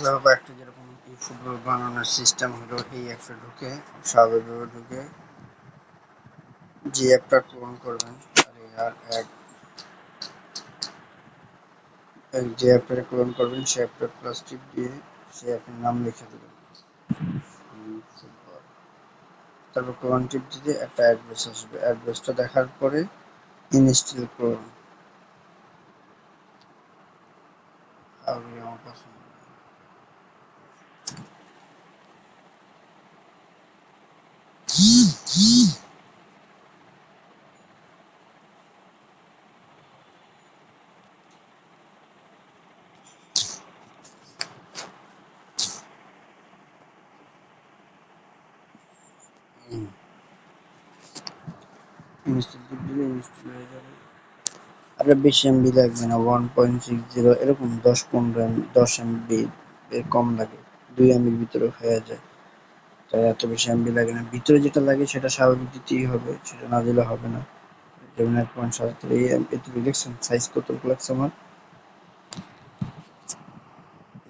দেখলে হবে একটা যেরকম কি ফুটবল বানানোর সিস্টেম হলো এই অ্যাপে ঢুকে স্বাভাবিকভাবে ঢুকে যে অ্যাপটা ক্লোন করবেন আর যে অ্যাপটা ক্লোন করবেন সে অ্যাপটা প্লাস টিপ দিয়ে সে অ্যাপের নাম লিখে দেবেন ফুটবল। তারপর ক্লোন টিপ দিলে একটা অ্যাড্রেস আসবে, অ্যাড্রেসটা দেখার পরে ইনস্টল করুন। আমি আমার পছন্দ ইনস্টল টিপ দিলে ইনস্টল হয়ে যাবে। আপনার বেশি এমবি লাগবে না, 1.60 এরকম 10-15 10 এমবি এর কম লাগে, 2 এমবির ভিতরে হয়ে যায়। তাই এত বেশি এমবি লাগে না, ভিতরে যেটা লাগে সেটা স্বাভাবিক দিতেই হবে, সেটা না দিলে হবে না। যেমন 1.73 এই এটুকু দেখছেন সাইজ কতটুকু লাগছে আমার,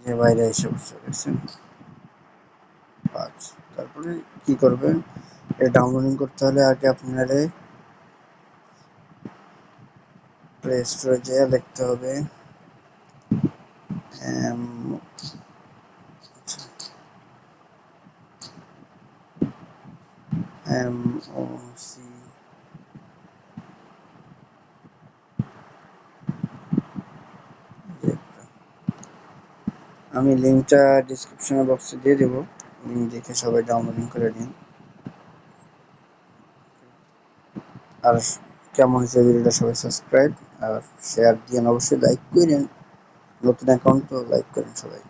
যে বাইরে এসে বসে দেখছেন 5। তারপরে কি করবেন, এটা ডাউনলোডিং করতে হলে আগে আপনারে প্লে স্টোরে যেয়ে লিখতে হবে এম এম ও সি। আমি লিঙ্কটা ডিসক্রিপশন বক্সে দিয়ে দেবো, লিঙ্ক দেখে সবাই ডাউনলোডিং করে নিন। আর কেমন হয়েছে ভিডিওটা সবাই সাবস্ক্রাইব আর শেয়ার দিয়ে অবশ্যই লাইক করেন, নতুন অ্যাকাউন্ট তো লাইক করেন সবাই।